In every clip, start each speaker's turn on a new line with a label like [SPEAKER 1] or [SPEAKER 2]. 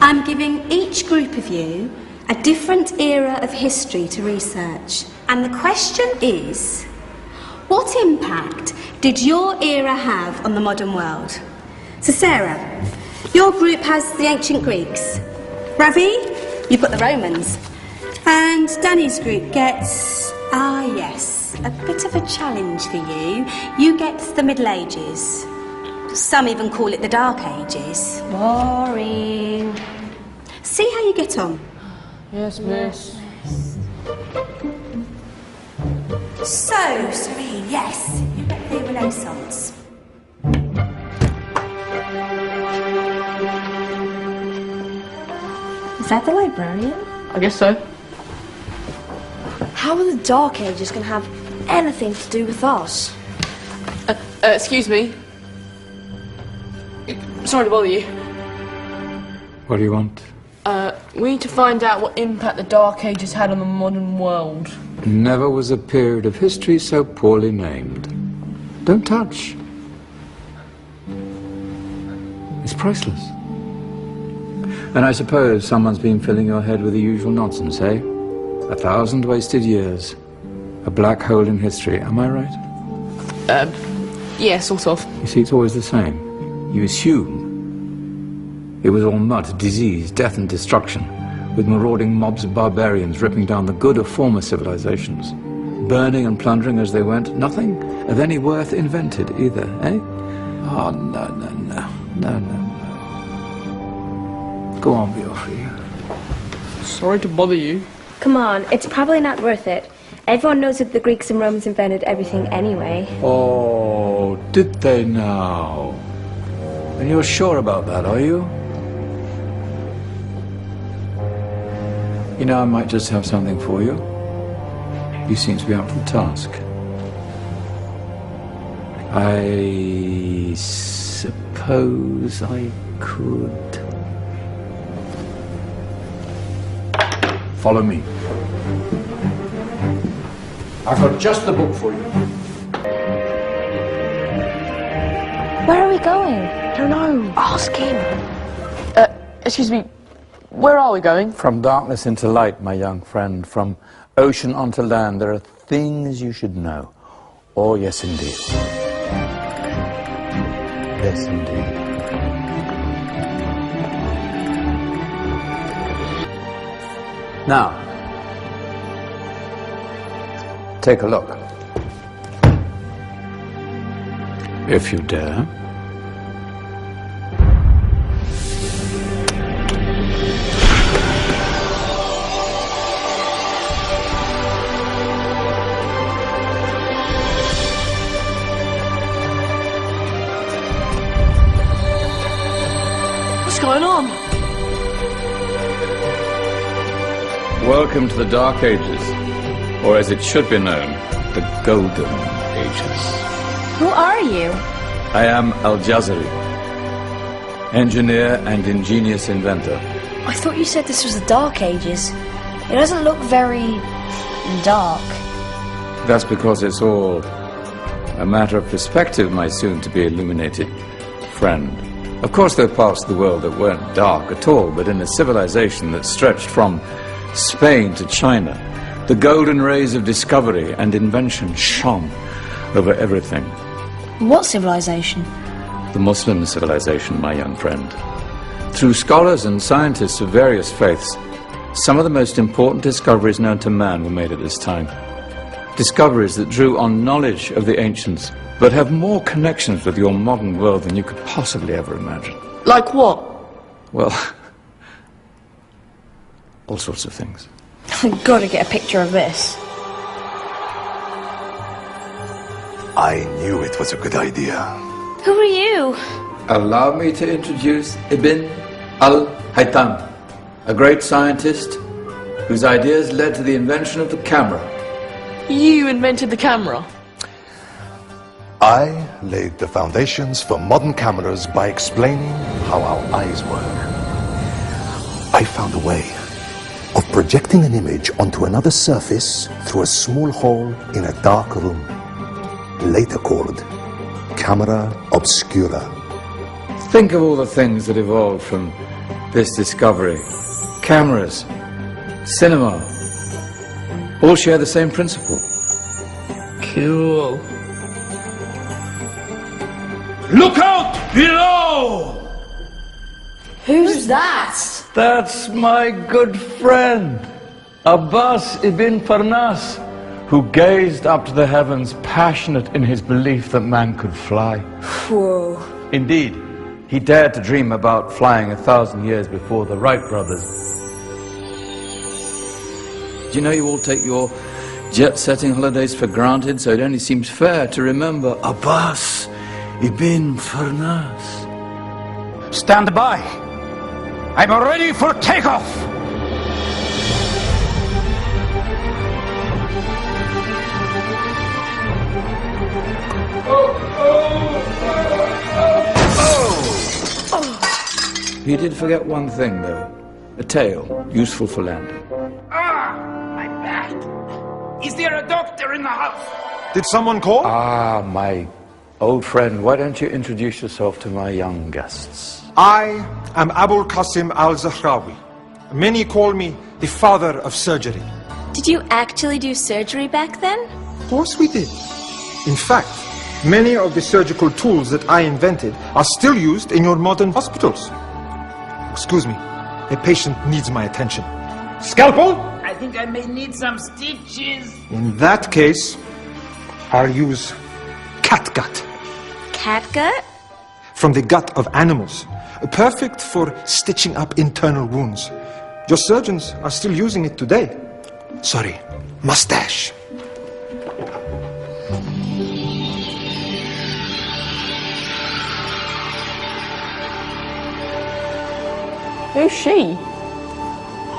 [SPEAKER 1] I'm giving each group of you a different era of history to research. And the question is, what impact did your era have on the modern world? So Sarah, your group has the ancient Greeks. Ravi, you've got the Romans. And Danny's group gets, yes, a bit of a challenge for you. You get the Middle Ages. Some even call it the Dark Ages.
[SPEAKER 2] Boring.
[SPEAKER 1] See how you get on.
[SPEAKER 2] Yes, miss.
[SPEAKER 1] So, Serene, yes, you get the Renaissance.
[SPEAKER 2] Is that the librarian?
[SPEAKER 3] I guess so.
[SPEAKER 2] How are the Dark Ages going to have anything to do with us?
[SPEAKER 3] Excuse me. Sorry to bother you.
[SPEAKER 4] What do you want?
[SPEAKER 3] We need to find out what impact the Dark Ages had on the modern world.
[SPEAKER 4] Never was a period of history so poorly named. Don't touch. It's priceless. And I suppose someone's been filling your head with the usual nonsense, eh? 1,000 wasted years. A black hole in history, am I right?
[SPEAKER 3] Yeah, sort of.
[SPEAKER 4] You see, it's always the same. You assume it was all mud, disease, death and destruction, with marauding mobs of barbarians ripping down the good of former civilizations, burning and plundering as they went. Nothing of any worth invented either, eh? Oh, no, no, no, no, no, no. Go on, Beofrey.
[SPEAKER 3] Sorry to bother you.
[SPEAKER 2] Come on, it's probably not worth it. Everyone knows that the Greeks and Romans invented everything anyway.
[SPEAKER 4] Oh, did they now? And you're sure about that, are you? You know, I might just have something for you. You seem to be up for the task. I suppose I could. Follow me. I've got just the book for you.
[SPEAKER 2] Where are we going?
[SPEAKER 3] I don't know.
[SPEAKER 2] Ask him.
[SPEAKER 3] Excuse me. Where are we going?
[SPEAKER 4] From darkness into light, my young friend. From ocean onto land, there are things you should know. Oh, yes, indeed. Yes, indeed. Now, take a look. If you dare.
[SPEAKER 3] What's going on?
[SPEAKER 4] Welcome to the Dark Ages, or as it should be known, the Golden Ages.
[SPEAKER 2] Who are you?
[SPEAKER 4] I am Al-Jazari, engineer and ingenious inventor.
[SPEAKER 2] I thought you said this was the Dark Ages. It doesn't look very dark.
[SPEAKER 4] That's because it's all a matter of perspective, my soon-to-be illuminated friend. Of course, there are parts of the world that weren't dark at all, but in a civilization that stretched from Spain to China, the golden rays of discovery and invention shone over everything.
[SPEAKER 2] What civilization?
[SPEAKER 4] The Muslim civilization, my young friend. Through scholars and scientists of various faiths, some of the most important discoveries known to man were made at this time. Discoveries that drew on knowledge of the ancients, but have more connections with your modern world than you could possibly ever imagine.
[SPEAKER 3] Like what?
[SPEAKER 4] Well, all sorts of things.
[SPEAKER 2] I've got to get a picture of this.
[SPEAKER 5] I knew it was a good idea.
[SPEAKER 2] Who are you?
[SPEAKER 4] Allow me to introduce Ibn al-Haytham, a great scientist whose ideas led to the invention of the camera.
[SPEAKER 3] You invented the camera.
[SPEAKER 5] I laid the foundations for modern cameras by explaining how our eyes work. I found a way of projecting an image onto another surface through a small hole in a dark room, later called camera obscura.
[SPEAKER 4] Think of all the things that evolved from this discovery. Cameras, cinema, all share the same principle.
[SPEAKER 3] Cool.
[SPEAKER 6] Look out below!
[SPEAKER 2] Who's that?
[SPEAKER 4] That's my good friend, Abbas ibn Farnas, who gazed up to the heavens, passionate in his belief that man could fly.
[SPEAKER 2] Whoa.
[SPEAKER 4] Indeed, he dared to dream about flying 1,000 years before the Wright brothers. Do you know you all take your jet-setting holidays for granted, so it only seems fair to remember Abbas ibn Farnas.
[SPEAKER 6] Stand by. I'm ready for takeoff.
[SPEAKER 4] You did forget one thing, though. A tail, useful for landing.
[SPEAKER 6] My back. Is there a doctor in the house?
[SPEAKER 5] Did someone call?
[SPEAKER 4] Ah, my old friend, why don't you introduce yourself to my young guests?
[SPEAKER 7] I am Abul Qasim al-Zahrawi. Many call me the father of surgery.
[SPEAKER 8] Did you actually do surgery back then?
[SPEAKER 7] Of course we did. In fact, many of the surgical tools that I invented are still used in your modern hospitals. Excuse me, a patient needs my attention. Scalpel?
[SPEAKER 6] I think I may need some stitches.
[SPEAKER 7] In that case, I'll use catgut.
[SPEAKER 8] Catgut?
[SPEAKER 7] From the gut of animals. Perfect for stitching up internal wounds. Your surgeons are still using it today. Sorry, mustache.
[SPEAKER 3] Who's she?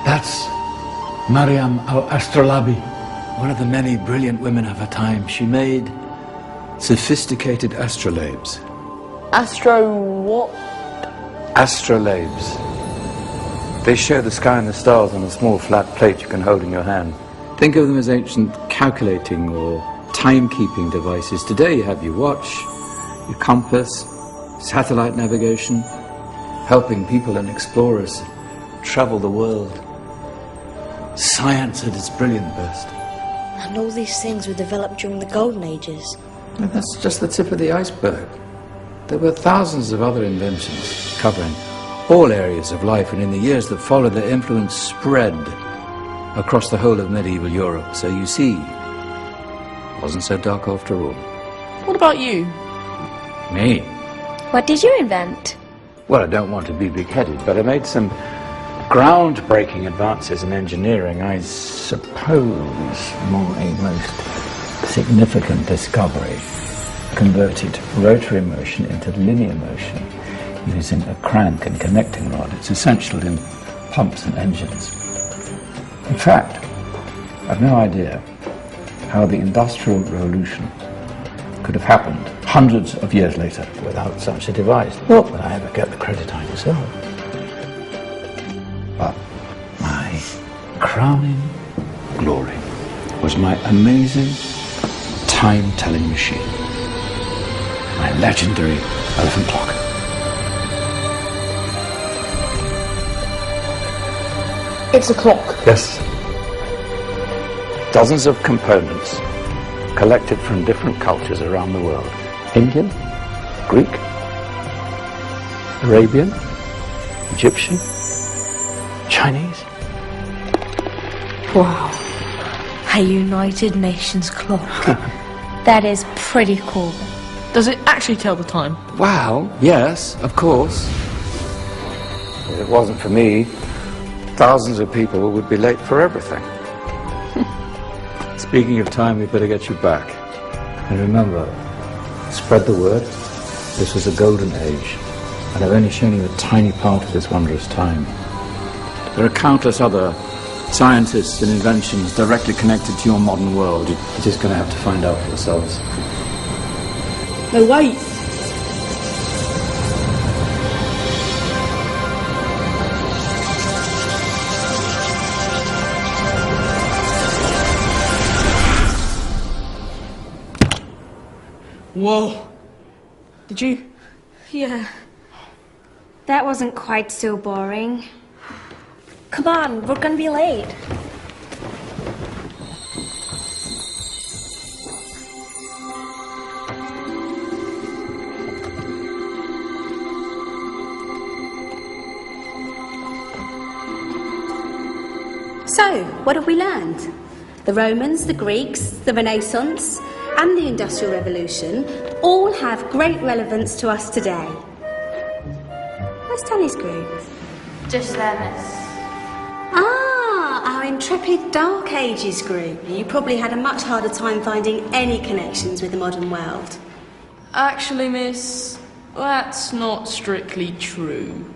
[SPEAKER 4] That's Maryam al-Astrolabi, one of the many brilliant women of her time. She made sophisticated astrolabes.
[SPEAKER 3] Astro what?
[SPEAKER 4] Astrolabes. They show the sky and the stars on a small flat plate you can hold in your hand. Think of them as ancient calculating or timekeeping devices. Today you have your watch, your compass, satellite navigation, helping people and explorers travel the world. Science at its brilliant best.
[SPEAKER 2] And all these things were developed during the Golden Ages.
[SPEAKER 4] And that's just the tip of the iceberg. There were thousands of other inventions covering all areas of life, and in the years that followed, their influence spread across the whole of medieval Europe. So you see, it wasn't so dark after all.
[SPEAKER 3] What about you?
[SPEAKER 4] Me?
[SPEAKER 8] What did you invent?
[SPEAKER 4] Well, I don't want to be big-headed, but I made some groundbreaking advances in engineering. I suppose my most significant discovery converted rotary motion into linear motion using a crank and connecting rod. It's essential in pumps and engines. In fact, I've no idea how the Industrial Revolution could have happened hundreds of years later without such a device. Not that I ever get the credit I deserve. But my crowning glory was my amazing time-telling machine. My legendary elephant clock.
[SPEAKER 3] It's a clock.
[SPEAKER 4] Yes. Dozens of components collected from different cultures around the world. Indian, Greek, Arabian, Egyptian, Chinese.
[SPEAKER 2] Wow. A United Nations clock.
[SPEAKER 8] That is pretty cool.
[SPEAKER 3] Does it actually tell the time?
[SPEAKER 4] Well, yes, of course. If it wasn't for me, thousands of people would be late for everything. Speaking of time, we better get you back. And remember, spread the word. This was a golden age, and I've only shown you a tiny part of this wondrous time. There are countless other scientists and inventions directly connected to your modern world. You're just going to have to find out for yourselves.
[SPEAKER 3] No, wait. Whoa. Did you?
[SPEAKER 2] Yeah.
[SPEAKER 1] That wasn't quite so boring.
[SPEAKER 2] Come on, we're gonna be late.
[SPEAKER 1] So, what have we learned? The Romans, the Greeks, the Renaissance, and the Industrial Revolution all have great relevance to us today. Where's Danny's group?
[SPEAKER 9] Just there, miss.
[SPEAKER 1] Ah, our intrepid Dark Ages group. You probably had a much harder time finding any connections with the modern world.
[SPEAKER 3] Actually, miss, that's not strictly true.